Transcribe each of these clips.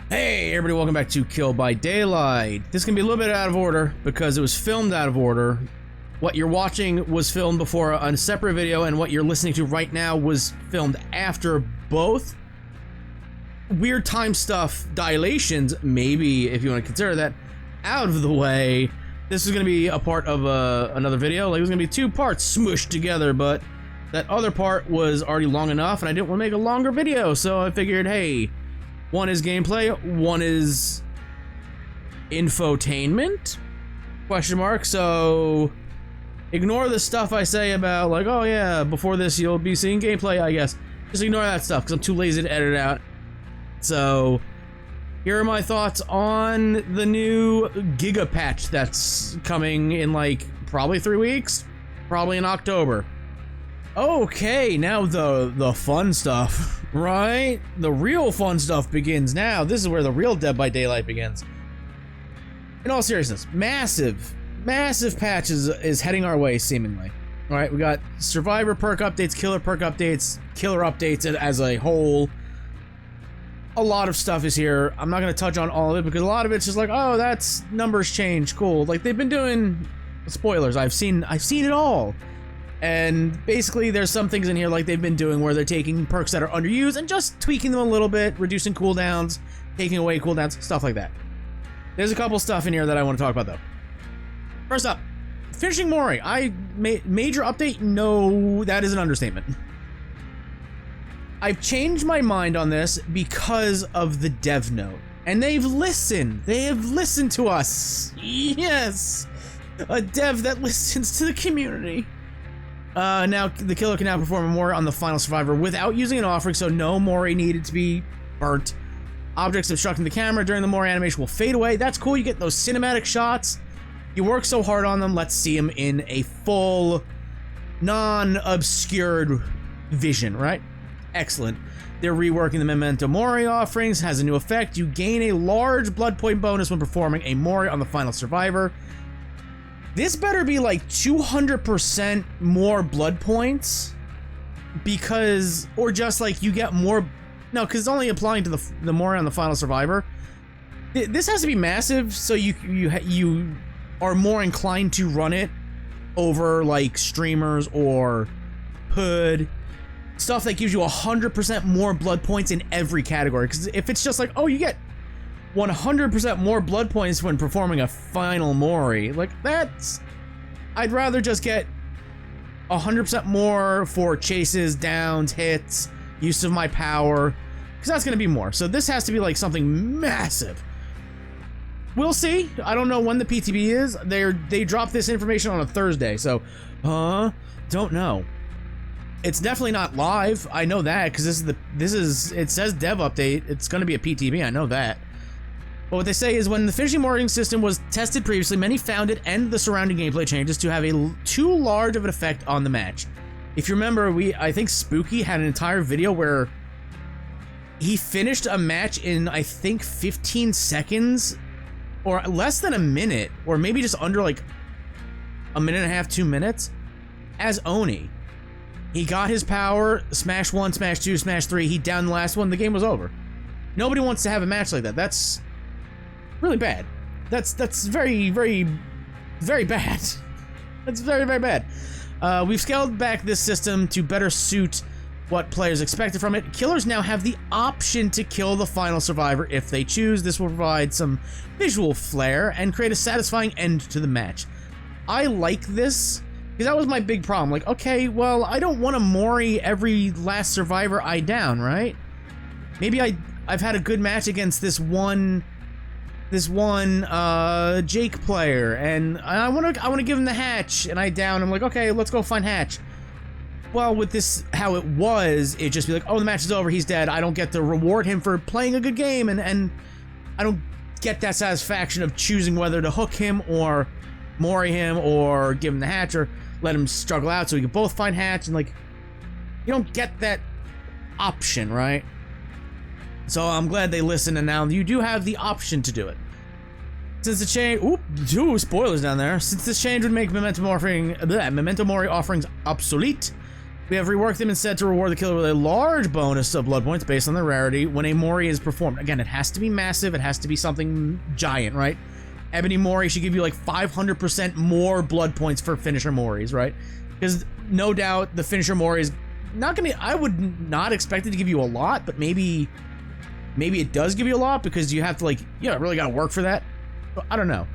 Hey everybody, welcome back to Kill by Daylight. This can be a little bit out of order because it was filmed out of order. What you're watching was filmed before on a separate video, and what you're listening to right now was filmed after both. Weird time stuff, dilations, maybe if you want to consider that, out of the way. This is going to be a part of another video. Like, it was going to be two parts smushed together, but that other part was already long enough, and I didn't want to make a longer video, so I figured, hey, one is gameplay, one is infotainment? Question mark. So ignore the stuff I say about like, oh yeah, before this you'll be seeing gameplay, I guess. Just ignore that stuff because I'm too lazy to edit it out. So here are my thoughts on the new Giga patch that's coming in like probably 3 weeks, probably in October. Okay, now the fun stuff, right? The real fun stuff begins now. This is where the real Dead by Daylight begins. In all seriousness, massive patch is heading our way, seemingly. All right, we got Survivor perk updates, Killer perk updates, Killer updates as a whole. A lot of stuff is here. I'm not going to touch on all of it because a lot of it's just like, oh, that's numbers change, cool. Like they've been doing spoilers. I've seen it all. And basically there's some things in here like they've been doing where they're taking perks that are underused and just tweaking them a little bit, reducing cooldowns, taking away cooldowns, stuff like that. There's a couple stuff in here that I want to talk about though. First up, finishing Mori. Major update? No, that is an understatement. I've changed my mind on this because of the dev note. And they've listened. They have listened to us. Yes. A dev that listens to the community. Now the killer can now perform a Mori on the final survivor without using an offering, so no Mori needed to be burnt. Objects obstructing the camera during the Mori animation will fade away. That's cool, you get those cinematic shots. You work so hard on them, let's see them in a full, non-obscured vision, right? Excellent. They're reworking the Memento Mori offerings, has a new effect. You gain a large blood point bonus when performing a Mori on the final survivor. This better be like 200% more blood points, because, or just like you get more, no, because it's only applying to the Mori on the final survivor. This has to be massive, so you are more inclined to run it over like streamers or hood, stuff that gives you 100% more blood points in every category. Because if it's just like, oh, you get 100% more blood points when performing a final Mori, like that's, I'd rather just get 100% more for chases, downs, hits, use of my power, because that's going to be more. So this has to be like something massive. We'll see. I don't know when the PTB is. They dropped this information on a Thursday, so don't know. It's definitely not live. I know that because it says dev update. It's going to be a PTB. I know that. But what they say is when the finishing Mori system was tested previously, many found it and the surrounding gameplay changes to have too large of an effect on the match. If you remember, I think Spooky had an entire video where he finished a match in, I think, 15 seconds or less than a minute, or maybe just under like a minute and a half, 2 minutes as Oni. He got his power, smash 1, smash 2, smash 3, he downed the last one, the game was over. Nobody wants to have a match like that. That's really bad. That's very, very, very bad. That's very, very bad. We've scaled back this system to better suit what players expected from it. Killers now have the option to kill the final survivor if they choose. This will provide some visual flair and create a satisfying end to the match. I like this, because that was my big problem. Like, okay, well, I don't want to Mori every last survivor I down, right? Maybe I've had a good match against this one Jake player, and I want to give him the hatch, and I down. I'm like, okay, let's go find hatch. Well, with this, how it was, it'd just be like, oh, the match is over, he's dead. I don't get to reward him for playing a good game, and I don't get that satisfaction of choosing whether to hook him or Mori him or give him the hatch or let him struggle out so we can both find hatch, and like, you don't get that option, right? So I'm glad they listened, and now you do have the option to do it. Since the change, two spoilers down there. Since this change would make Memento Mori offerings obsolete, We have reworked them instead to reward the killer with a large bonus of blood points based on the rarity when a mori is performed. Again, it has to be massive. It has to be something giant, right? Ebony Mori should give you like 500% more blood points for finisher moris, right? Because no doubt the finisher mori is not gonna. I would not expect it to give you a lot, but maybe it does give you a lot because you have to like, really gotta work for that. I don't know.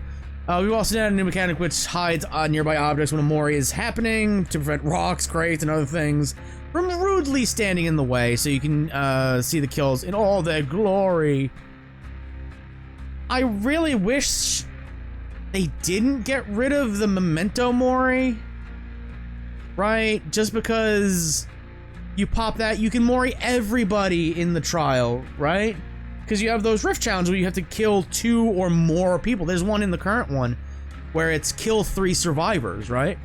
We've also added a new mechanic which hides on nearby objects when a mori is happening to prevent rocks, crates, and other things from rudely standing in the way, so you can see the kills in all their glory. I really wish they didn't get rid of the memento mori, right? Just because you pop that, you can mori everybody in the trial, right? Because you have those rift challenges where you have to kill 2 or more people. There's one in the current one where it's kill 3 survivors, right?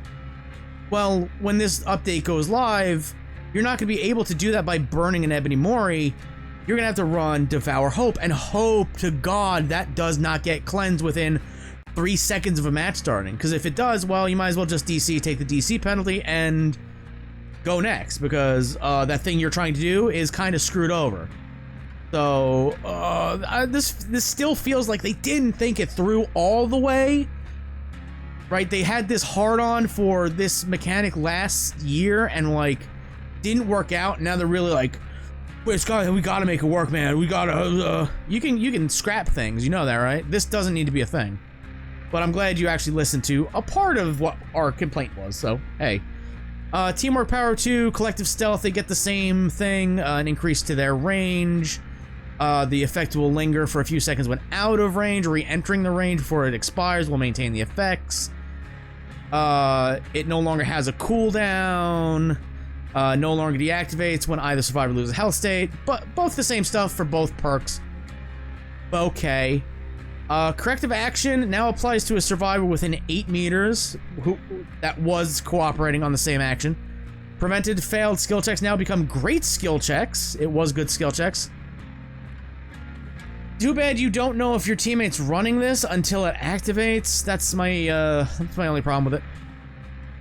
Well, when this update goes live, you're not going to be able to do that by burning an ebony mori. You're going to have to run Devour Hope, and hope to God that does not get cleansed within 3 seconds of a match starting. Because if it does, well, you might as well just DC, take the DC penalty, and go next. Because that thing you're trying to do is kind of screwed over. So, this still feels like they didn't think it through all the way. Right? They had this hard-on for this mechanic last year, and, like, didn't work out. Now they're really like, we gotta make it work, man. We gotta, you can scrap things, you know that, right? This doesn't need to be a thing. But I'm glad you actually listened to a part of what our complaint was, so, hey. Teamwork Power 2, Collective Stealth, they get the same thing, an increase to their range. The effect will linger for a few seconds when out of range, re-entering the range before it expires will maintain the effects. It no longer has a cooldown. No longer deactivates when either survivor loses a health state, but both the same stuff for both perks. Okay. Corrective action now applies to a survivor within 8 meters that was cooperating on the same action. Prevented failed skill checks now become great skill checks. It was good skill checks. Too bad you don't know if your teammate's running this until it activates. That's my only problem with it.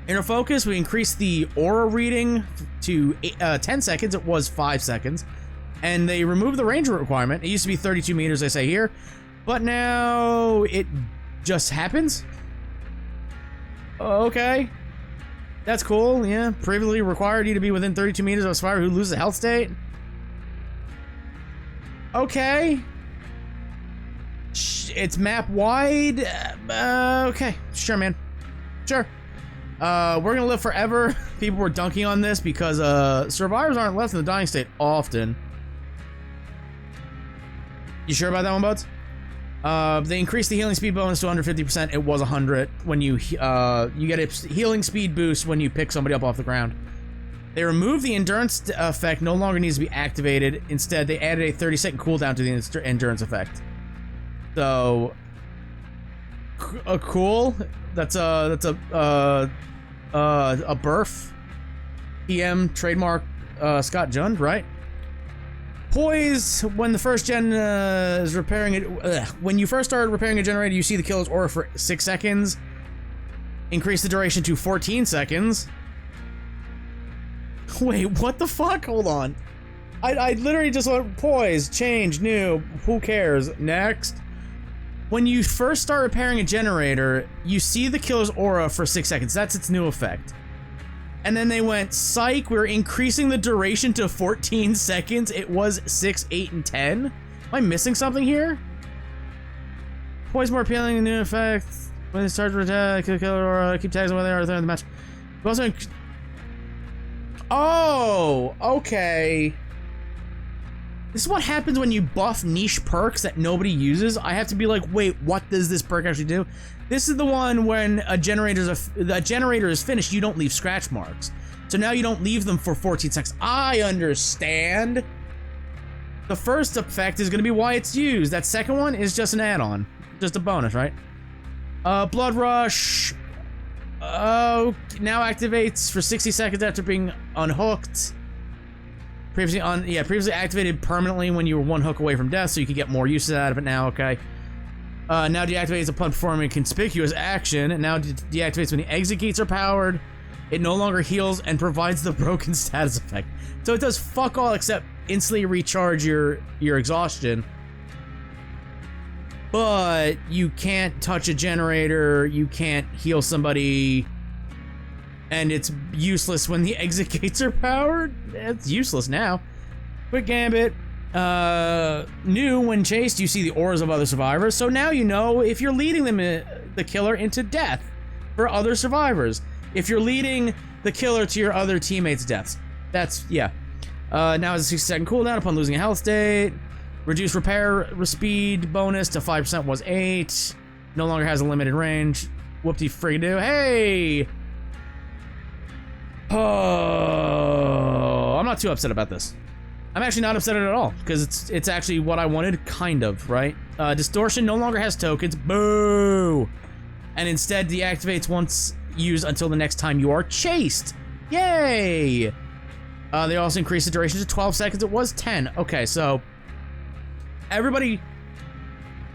Inner Focus, we increased the aura reading to 10 seconds. It was 5 seconds. And they removed the range requirement. It used to be 32 meters, they say here. But now it just happens? Okay. That's cool, yeah. Previously required you to be within 32 meters of a survivor who loses a health state. Okay. It's map wide. Okay, sure, man. Sure. We're gonna live forever. People were dunking on this because survivors aren't left in the dying state often. You sure about that one, buds? They increased the healing speed bonus to under 50%. It was 100 when you get a healing speed boost when you pick somebody up off the ground. They removed the endurance effect. No longer needs to be activated. Instead, they added a 30-second cooldown to the endurance effect. So, cool. That's a Burf PM trademark Scott Jund, right? Poise, when the first gen is repairing it. When you first started repairing a generator, you see the killer's aura for 6 seconds. Increase the duration to 14 seconds. Wait, what the fuck? Hold on. I literally just went poise, change, new, who cares? Next. When you first start repairing a generator, you see the killer's aura for 6 seconds. That's its new effect. And then they went, psych, we're increasing the duration to 14 seconds. It was 6, 8, and 10. Am I missing something here? Poise more appealing and new effects. When they start to attack, kill the killer aura, keep tags where they are in the match. We also oh, okay. This is what happens when you buff niche perks that nobody uses. I have to be like, wait, what does this perk actually do? This is the one when a generator is finished, you don't leave scratch marks. So now you don't leave them for 14 seconds. I understand. The first effect is going to be why it's used. That second one is just an add-on. Just a bonus, right? Blood Rush. Now activates for 60 seconds after being unhooked. Previously activated permanently when you were 1 hook away from death, so you can get more uses out of it now, okay. Now deactivates upon performing a conspicuous action, and now deactivates when the exit gates are powered. It no longer heals and provides the broken status effect. So it does fuck all except instantly recharge your exhaustion. But you can't touch a generator, you can't heal somebody, and it's useless when the exit gates are powered. It's useless now. Quick Gambit. New, when chased, you see the auras of other survivors, so now you know if you're leading them, the killer, into death for other survivors. If you're leading the killer to your other teammates' deaths. That's, yeah. Now has a 60-second cooldown upon losing a health state. Reduced repair speed bonus to 5% was 8. No longer has a limited range. Whoop-de-frigadoo. Hey! Oh, I'm not too upset about this. I'm actually not upset at all, because it's actually what I wanted, kind of, right? Distortion no longer has tokens. Boo! And instead deactivates once used until the next time you are chased. Yay! They also increased the duration to 12 seconds. It was 10. Okay, so everybody...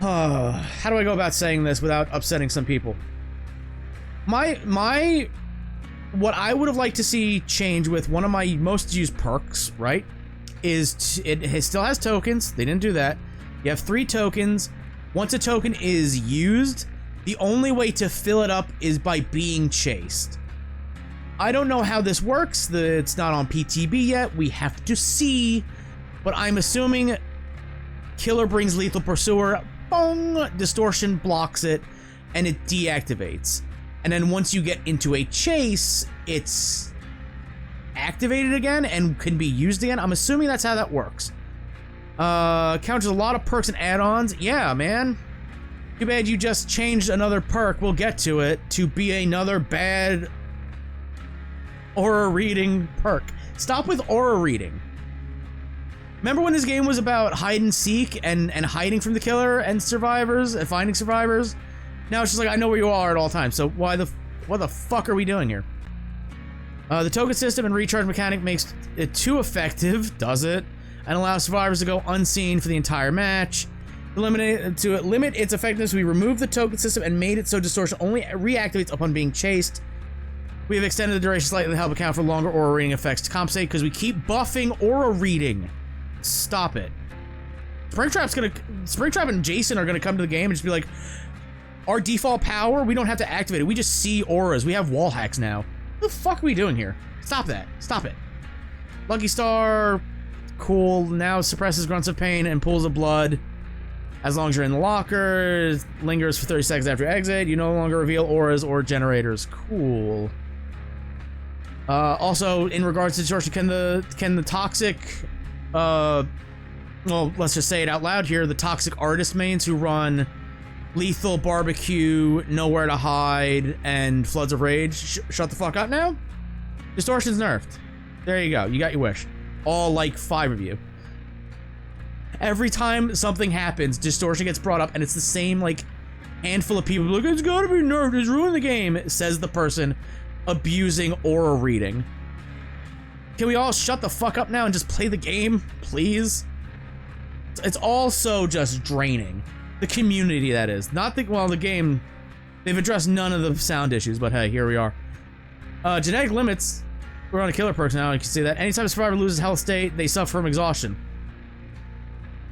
how do I go about saying this without upsetting some people? What I would have liked to see change with one of my most used perks, right, is it still has tokens. They didn't do that. You have 3 tokens. Once a token is used, the only way to fill it up is by being chased. I don't know how this works. It's not on PTB yet. We have to see. But I'm assuming killer brings lethal pursuer. Boom! Distortion blocks it, and it deactivates. And then once you get into a chase, it's activated again and can be used again. I'm assuming that's how that works. Counters a lot of perks and add-ons. Yeah, man. Too bad you just changed another perk, we'll get to it, to be another bad aura reading perk. Stop with aura reading. Remember when this game was about hide and seek and hiding from the killer and survivors and finding survivors? Now it's just like, I know where you are at all times, so what the fuck are we doing here? The token system and recharge mechanic makes it too effective, does it? And allows survivors to go unseen for the entire match. To limit its effectiveness, we removed the token system and made it so distortion only reactivates upon being chased. We have extended the duration slightly to help account for longer aura reading effects to compensate because we keep buffing aura reading. Stop it. Springtrap and Jason are gonna come to the game and just be like, our default power, we don't have to activate it. We just see auras. We have wall hacks now. What the fuck are we doing here? Stop that. Stop it. Lucky Star, cool. Now suppresses grunts of pain and pools of blood. As long as you're in the locker, lingers for 30 seconds after exit. You no longer reveal auras or generators. Cool. Also, in regards to distortion, can the toxic, well, let's just say it out loud here. The toxic artist mains who run Lethal, Barbecue, Nowhere to Hide, and Floods of Rage, shut the fuck up now? Distortion's nerfed. There you go. You got your wish. All like 5 of you. Every time something happens, distortion gets brought up, and it's the same, like, handful of people like, it's gotta be nerfed, it's ruined the game, says the person abusing aura reading. Can we all shut the fuck up now and just play the game, please? It's also just draining. The community, that is. Not the, well, the game, they've addressed none of the sound issues, but hey, here we are. Genetic limits, we're on a killer perk now, you can see that. Anytime a survivor loses health state, they suffer from exhaustion.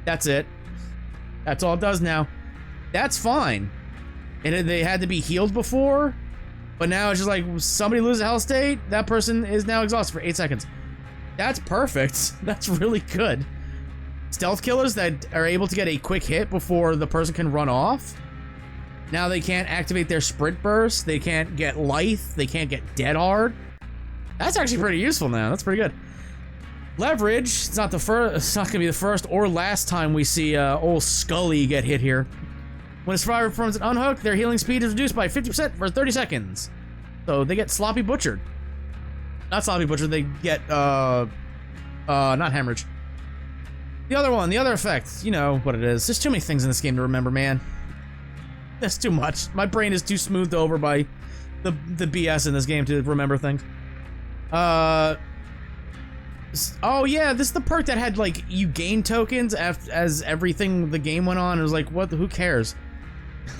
That's it. That's all it does now. That's fine. And they had to be healed before, but now it's just like, somebody loses a health state, that person is now exhausted for 8 seconds. That's perfect. That's really good. Stealth killers that are able to get a quick hit before the person can run off. Now they can't activate their sprint burst, they can't get lithe, they can't get dead hard. That's actually pretty useful now. That's pretty good. Leverage, it's not gonna be the first or last time we see old Scully get hit here. When a survivor performs an unhook, their healing speed is reduced by 50% for 30 seconds. So they get sloppy butchered. Not sloppy butchered, they get not hemorrhage. The other one, the other effect, you know what it is. There's too many things in this game to remember, man. That's too much. My brain is too smoothed over by the BS in this game to remember things. Oh yeah, this is the perk that had, like, you gain tokens as everything the game went on. It was like, what? Who cares?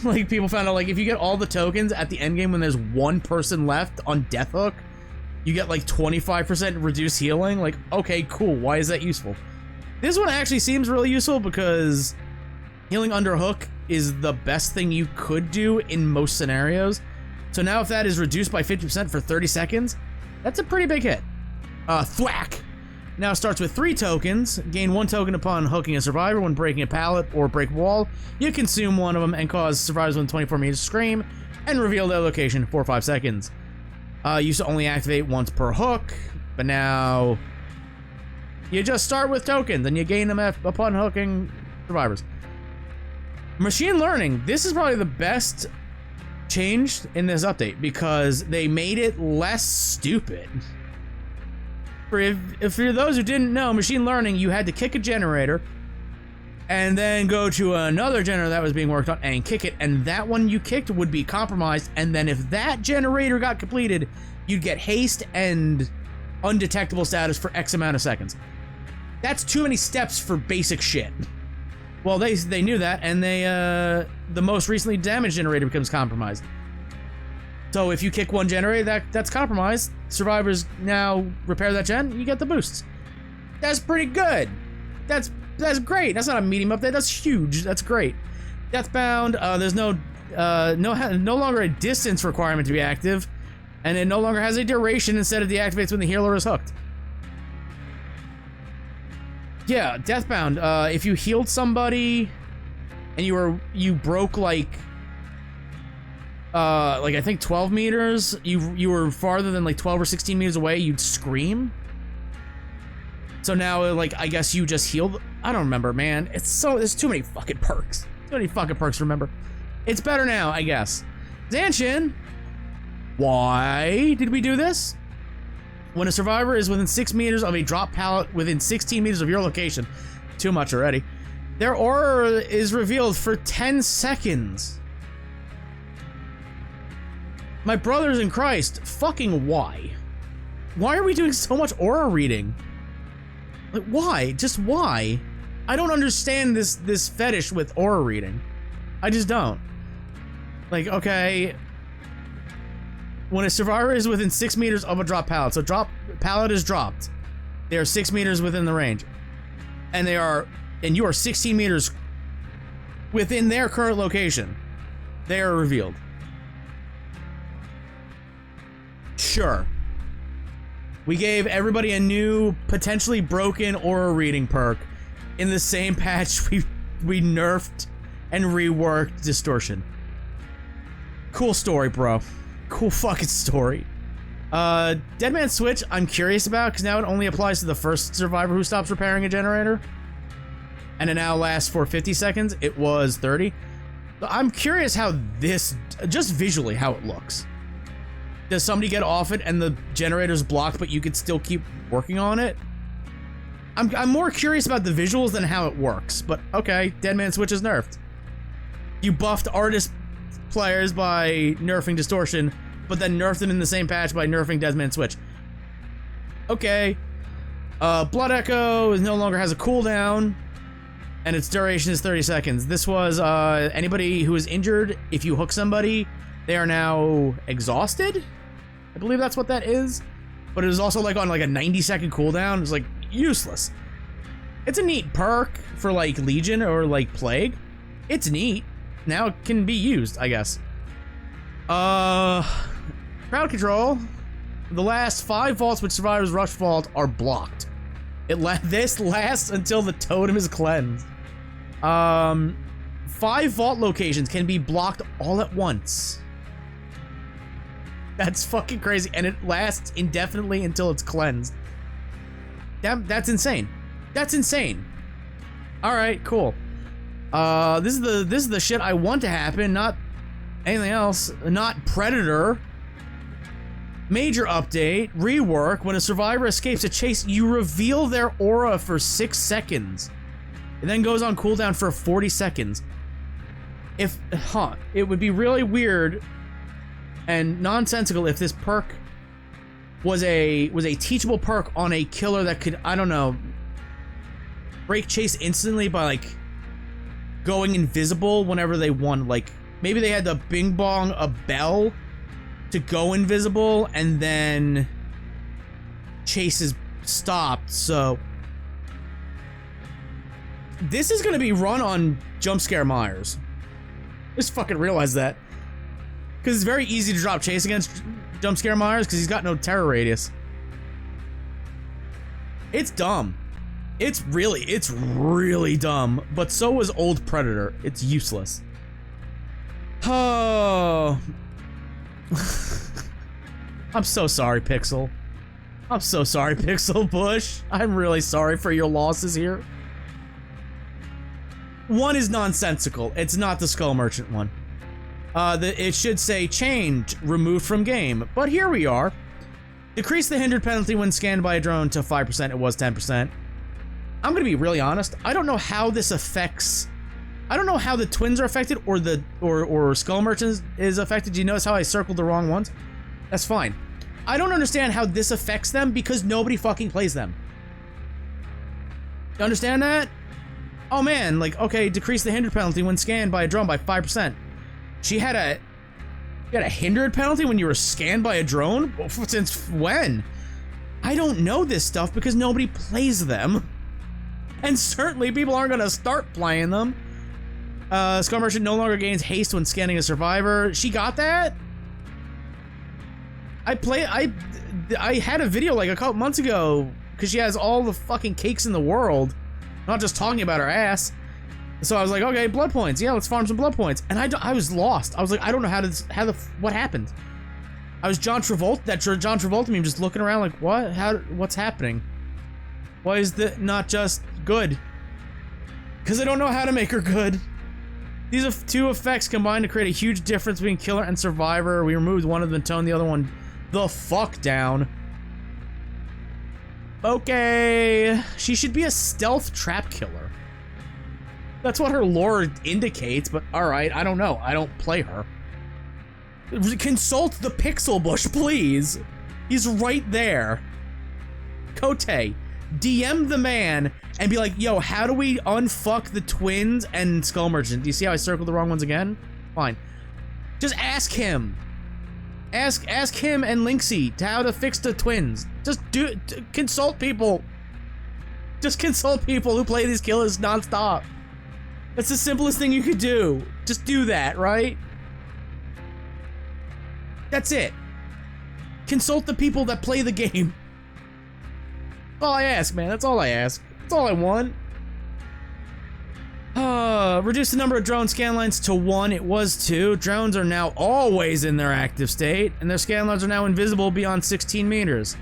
Like, people found out, like, if you get all the tokens at the end game when there's one person left on Death Hook, you get like 25% reduced healing. Like, okay, cool. Why is that useful? This one actually seems really useful because healing under hook is the best thing you could do in most scenarios. So now if that is reduced by 50% for 30 seconds, that's a pretty big hit. Thwack! Now it starts with 3 tokens. Gain 1 token upon hooking a survivor when breaking a pallet or break a wall. You consume one of them and cause survivors within 24 meters to scream and reveal their location for 5 seconds. Used to only activate once per hook, but now you just start with tokens and you gain them upon hooking survivors. Machine learning. This is probably the best change in this update because they made it less stupid. For those who didn't know, machine learning, you had to kick a generator and then go to another generator that was being worked on and kick it, and that one you kicked would be compromised, and then if that generator got completed, you'd get haste and undetectable status for X amount of seconds. That's too many steps for basic shit. Well, they knew that, and the most recently damaged generator becomes compromised. So if you kick one generator that's compromised, survivors now repair that gen, you get the boosts. That's pretty good. That's great. That's not a medium update. That's huge. That's great. Deathbound. There's no longer a distance requirement to be active, and it no longer has a duration. Instead, it deactivates when the healer is hooked. Yeah, Deathbound. If you healed somebody and you broke like I think 12 meters, you were farther than like 12 or 16 meters away, you'd scream. So now, like, I guess you just healed. I don't remember, man. There's too many fucking perks. Too many fucking perks to remember. It's better now, I guess. Zanshin, why did we do this? When a survivor is within 6 meters of a drop pallet within 16 meters of your location, too much already, their aura is revealed for 10 seconds. My brothers in Christ, fucking why? Why are we doing so much aura reading? Like, why? Just why? I don't understand this fetish with aura reading. I just don't. Like, okay, when a survivor is within 6 meters of a drop pallet, so pallet is dropped, they are 6 meters within the range, and you are 16 meters within their current location, they are revealed. Sure. We gave everybody a new, potentially broken aura reading perk. In the same patch, we nerfed and reworked distortion. Cool story, bro. Cool fucking story. Dead Man Switch, I'm curious about, because now it only applies to the first survivor who stops repairing a generator. And it now lasts for 50 seconds. It was 30. So I'm curious how this, just visually, how it looks. Does somebody get off it and the generator's blocked, but you could still keep working on it? I'm more curious about the visuals than how it works, but okay, Dead Man Switch is nerfed. You buffed artist players by nerfing distortion, but then nerfed them in the same patch by nerfing Dead Man Switch. Okay. Blood Echo no longer has a cooldown, and its duration is 30 seconds. This was anybody who is injured, if you hook somebody, they are now exhausted? I believe that's what that is. But it was also like on like a 90-second cooldown. It's like useless. It's a neat perk for like Legion or like Plague. It's neat. Now it can be used, I guess. Crowd control. The last 5 vaults which survivors rush vault are blocked. This lasts until the totem is cleansed. 5 vault locations can be blocked all at once. That's fucking crazy, and it lasts indefinitely until it's cleansed. That's insane. That's insane. All right, cool. This is the shit I want to happen, not anything else. Not Predator. Major update, rework. When a survivor escapes a chase, you reveal their aura for 6 seconds. It then goes on cooldown for 40 seconds. It would be really weird and nonsensical if this perk was a teachable perk on a killer that could, I don't know, break chase instantly by like going invisible whenever they won. Like maybe they had to bing bong a bell to go invisible and then chases stopped, so this is gonna be run on jump scare Myers. Just fucking realize that. Because it's very easy to drop chase against jump scare Myers because he's got no terror radius. It's dumb. It's really dumb. But so was Old Predator. It's useless. Oh. I'm so sorry, Pixel. I'm so sorry, Pixel Bush. I'm really sorry for your losses here. One is nonsensical. It's not the Skull Merchant one. It should say change, removed from game. But here we are. Decrease the hindered penalty when scanned by a drone to 5%. It was 10%. I'm gonna be really honest. I don't know how this affects. I don't know how the twins are affected or Skull Merchant is affected. Do you notice how I circled the wrong ones? That's fine. I don't understand how this affects them because nobody fucking plays them. You understand that? Oh man, like, okay, decrease the hindered penalty when scanned by a drone by 5%. You had a hindered penalty when you were scanned by a drone? Since when? I don't know this stuff because nobody plays them. And certainly people aren't gonna start playing them. Skull Merchant no longer gains haste when scanning a survivor. She got that? I had a video like a couple months ago because she has all the fucking cakes in the world. Not just talking about her ass. So I was like, okay, blood points. Yeah, let's farm some blood points. And I was lost. I was like, I don't know what happened. I was John Travolta, that John Travolta meme, just looking around like, what? What's happening? Why is that not just good? Because I don't know how to make her good. These two effects combined to create a huge difference between killer and survivor. We removed one of them and toned the other one the fuck down. Okay, she should be a stealth trap killer. That's what her lore indicates, but alright, I don't know. I don't play her. Consult the Pixel Bush, please. He's right there. Kote, DM the man and be like, yo, how do we unfuck the twins and Skull Merchant? Do you see how I circled the wrong ones again? Fine. Just ask him. Ask him and Lynxie to how to fix the twins. Just consult people. Just consult people who play these killers nonstop. That's the simplest thing you could do. Just do that, right? That's it. Consult the people that play the game. That's all I ask, man. That's all I ask. That's all I want. Reduce the number of drone scan lines to 1. It was 2. Drones are now always in their active state, and their scan lines are now invisible beyond 16 meters.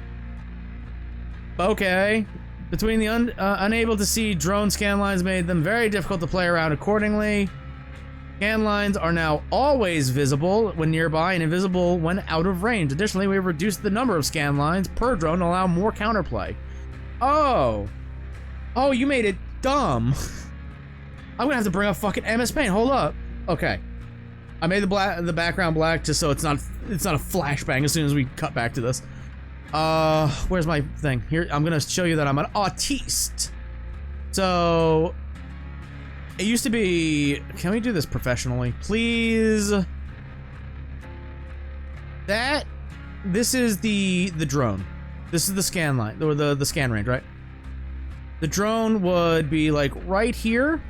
Okay. Between the unable to see drone scan lines made them very difficult to play around accordingly. Scan lines are now always visible when nearby and invisible when out of range. Additionally, we have reduced the number of scan lines per drone to allow more counterplay. Oh. Oh, you made it dumb. I'm gonna have to bring up fucking MS Paint. Hold up. Okay. I made the background black just so it's not a flashbang as soon as we cut back to this. Where's my thing? Here, I'm gonna show you that I'm an autiste. So, it used to be, can we do this professionally? Please. This is the drone. This is the scan line, or the scan range, right? The drone would be like right here.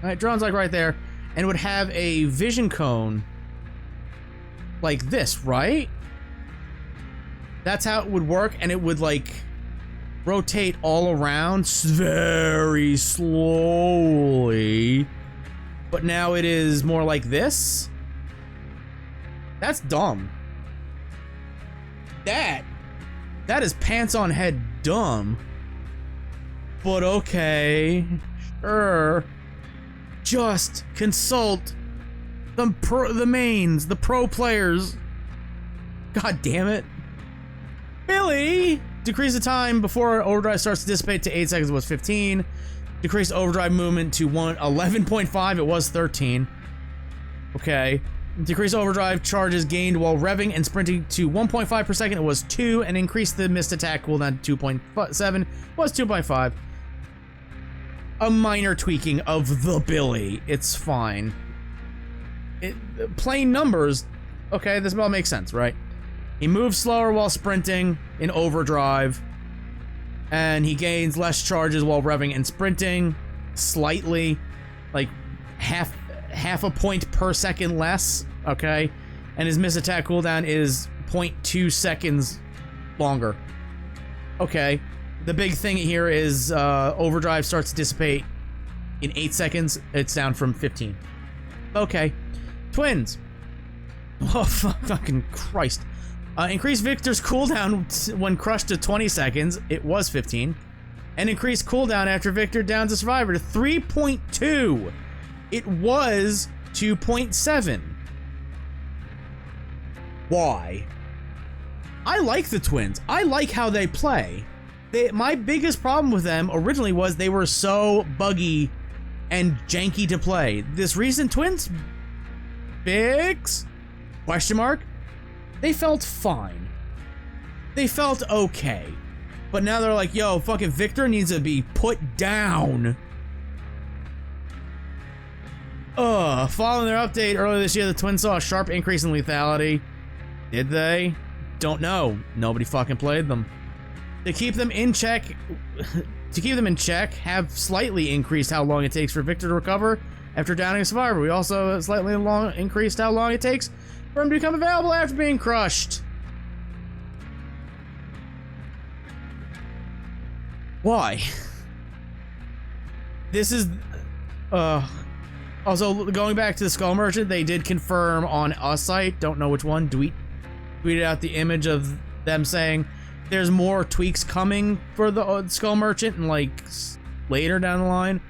Right, drone's like right there, and would have a vision cone like this, right? That's how it would work, and it would like rotate all around very slowly. But now it is more like this. That's dumb. That is pants on head dumb. But okay, sure. Just consult the mains, the pro players. God damn it. Billy! Decrease the time before overdrive starts to dissipate to 8 seconds. It was 15. Decrease overdrive movement to 11.5. It was 13. Okay. Decrease overdrive charges gained while revving and sprinting to 1.5 per second. It was 2. And increase the missed attack cooldown to 2.7. It was 2.5. A minor tweaking of the Billy. It's fine. Plain numbers. Okay, this all makes sense, right? He moves slower while sprinting in overdrive, and he gains less charges while revving and sprinting, slightly, like half a point per second less, okay? And his miss attack cooldown is 0.2 seconds longer. Okay, the big thing here is overdrive starts to dissipate in 8 seconds. It's down from 15. Okay, twins. Oh, fucking Christ. Increase Victor's cooldown when crushed to 20 seconds. It was 15. And increase cooldown after Victor downs a survivor to 3.2. It was 2.7. Why? I like the twins. I like how they play. My biggest problem with them originally was they were so buggy and janky to play. This recent twins fix? Question mark? They felt fine. They felt okay. But now they're like, yo, fucking Victor needs to be put down. Following their update earlier this year, the twins saw a sharp increase in lethality. Did they? Don't know. Nobody fucking played them. To keep them in check, have slightly increased how long it takes for Victor to recover after downing a survivor. We also slightly increased how long it takes for him to become available after being crushed. Why? This is, also, going back to the Skull Merchant, they did confirm on a site, don't know which one, tweeted out the image of them saying there's more tweaks coming for the Skull Merchant and like later down the line.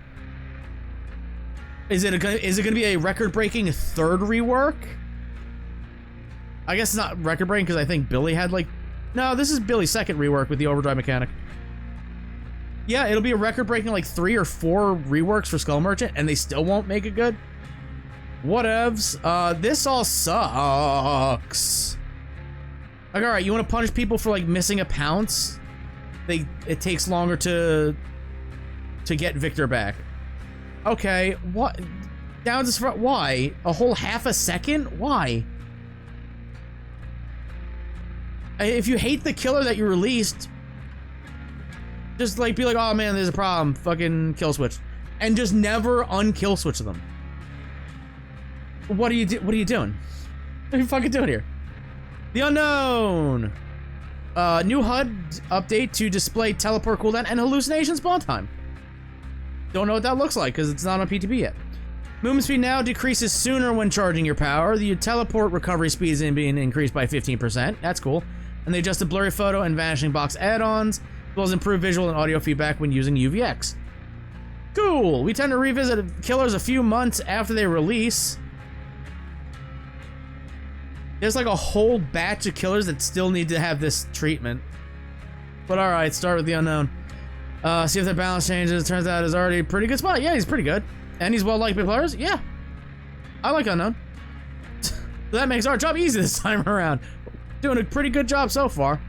Is it gonna be a record-breaking third rework? I guess it's not record-breaking because I think Billy had like, no, this is Billy's second rework with the overdrive mechanic. Yeah, it'll be a record-breaking like 3 or 4 reworks for Skull Merchant, and they still won't make it good. Whatevs. This all sucks. Like, all right, you want to punish people for like missing a pounce? It takes longer to get Victor back. Okay, what? Down to front? Why? A whole half a second? Why? If you hate the killer that you released, just like be like, oh man, there's a problem. Fucking kill switch, and just never unkill switch them. What are you doing? What are you fucking doing here? The unknown. New HUD update to display teleport cooldown and hallucination spawn time. Don't know what that looks like because it's not on PTB yet. Movement speed now decreases sooner when charging your power. The teleport recovery speed is being increased by 15%. That's cool. And they adjusted blurry photo and vanishing box add-ons, as well as improved visual and audio feedback when using UVX. Cool. We tend to revisit killers a few months after they release. There's like a whole batch of killers that still need to have this treatment. But alright, start with the unknown. See if their balance changes. Turns out it's already a pretty good spot. Yeah, he's pretty good. And he's well-liked by players. Yeah. I like unknown. So that makes our job easy this time around. Doing a pretty good job so far.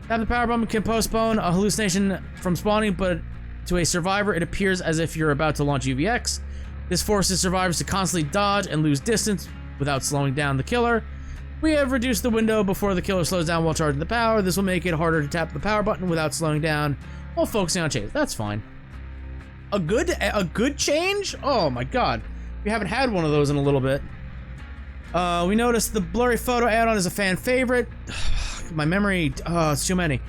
Tap the power button can postpone a hallucination from spawning, but to a survivor, it appears as if you're about to launch UVX. This forces survivors to constantly dodge and lose distance without slowing down the killer. We have reduced the window before the killer slows down while charging the power. This will make it harder to tap the power button without slowing down while focusing on chase. That's fine. A good change? Oh my god. We haven't had one of those in a little bit. We noticed the blurry photo add-on is a fan favorite. My memory, it's too many.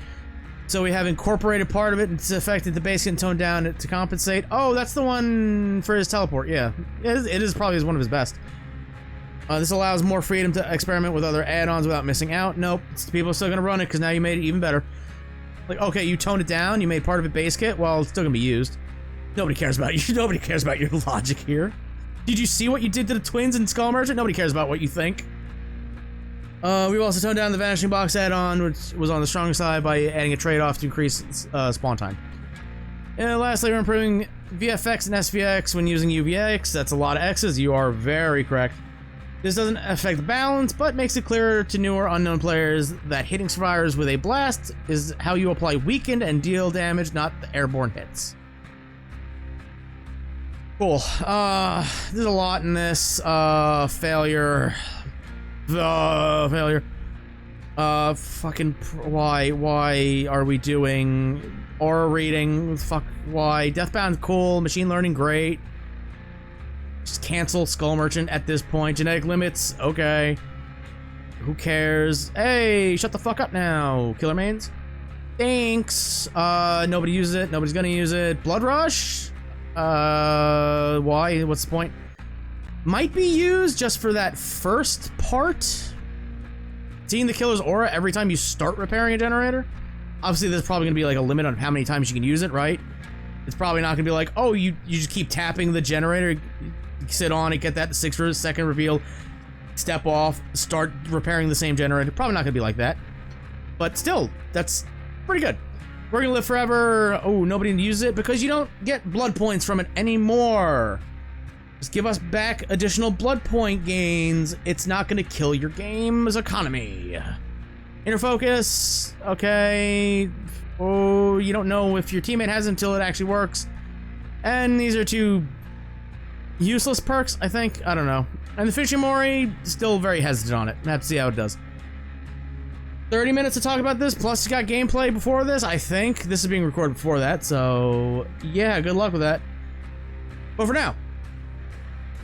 So we have incorporated part of it. It's affected the base getting toned down to compensate. Oh, that's the one for his teleport. Yeah, it is probably one of his best. This allows more freedom to experiment with other add-ons without missing out. Nope, people are still gonna run it because now you made it even better. Like, okay, you toned it down, you made part of it base kit. Well, it's still gonna be used. Nobody cares about you. Nobody cares about your logic here. Did you see what you did to the twins in Skull Merchant? Nobody cares about what you think. We've also toned down the Vanishing Box add-on, which was on the strong side, by adding a trade-off to increase spawn time. And lastly, we're improving VFX and SVX when using UVX. That's a lot of X's. You are very correct. This doesn't affect balance, but makes it clearer to newer unknown players that hitting survivors with a blast is how you apply weakened and deal damage, not the airborne hits. Cool. There's a lot in this. Failure. Failure. Why are we doing aura rating? Fuck, why? Deathbound, cool. Machine learning, great. Just cancel Skull Merchant at this point. Genetic limits, okay. Who cares? Hey, shut the fuck up now. Killer mains? Thanks. Nobody uses it. Nobody's gonna use it. Blood Rush? Why? What's the point? Might be used just for that first part. Seeing the killer's aura every time you start repairing a generator. Obviously, there's probably gonna be like a limit on how many times you can use it, right? It's probably not gonna be like, oh, you just keep tapping the generator, you sit on it, get that 6-second reveal, step off, start repairing the same generator. Probably not gonna be like that. But still, that's pretty good. We're gonna live forever. Oh, nobody uses it because you don't get blood points from it anymore. Just give us back additional blood point gains. It's not gonna kill your game's economy. Inner focus, okay. Oh, you don't know if your teammate has it until it actually works. And these are two useless perks, I think. I don't know. And the fishing mori, still very hesitant on it. Have to see how it does. 30 minutes to talk about this, plus you got gameplay before this, I think. This is being recorded before that, so yeah, good luck with that. But for now,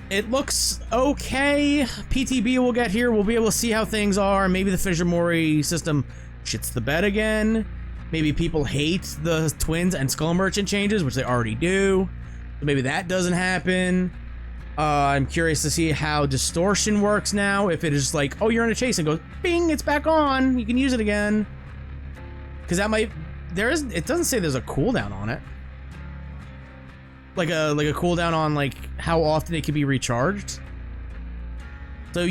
it looks okay. PTB will get here, we'll be able to see how things are. Maybe the Fissure Mori system shits the bed again. Maybe people hate the Twins and Skull Merchant changes, which they already do. So maybe that doesn't happen. I'm curious to see how distortion works now. If it is just like, oh, you're in a chase and goes, bing, it's back on. You can use it again. Because that might, it doesn't say there's a cooldown on it. Like a cooldown on like how often it can be recharged. So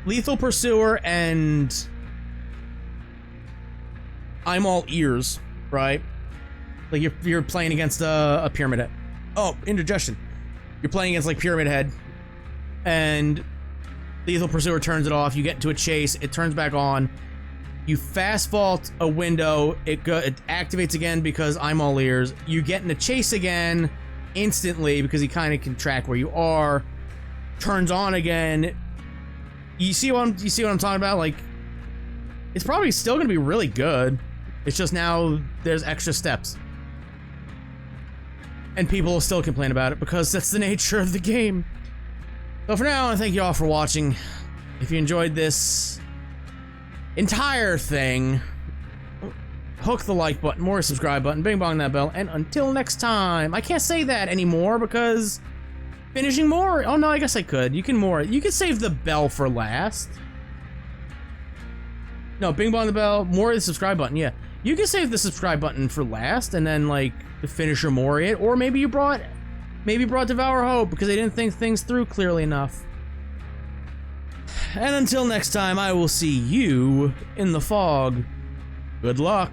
Lethal Pursuer and I'm All Ears, right? Like you're playing against a Pyramid Head. Oh, indigestion. You're playing against like Pyramid Head, and Lethal Pursuer turns it off. You get into a chase, it turns back on. You fast vault a window, it activates again because I'm All Ears. You get in a chase again instantly because he kind of can track where you are. Turns on again. You see what I'm talking about? Like, it's probably still gonna be really good. It's just now there's extra steps. And people will still complain about it because that's the nature of the game. So for now, I want to thank you all for watching. If you enjoyed this entire thing, hook the like button, more subscribe button, bing bong that bell, and until next time, I can't say that anymore because finishing more. Oh no, I guess I could. You can save the bell for last. No, bing bong the bell, more the subscribe button, yeah. You can save the subscribe button for last and then like the finisher more it, or maybe you brought Devour Hope because they didn't think things through clearly enough. And until next time, I will see you in the fog. Good luck.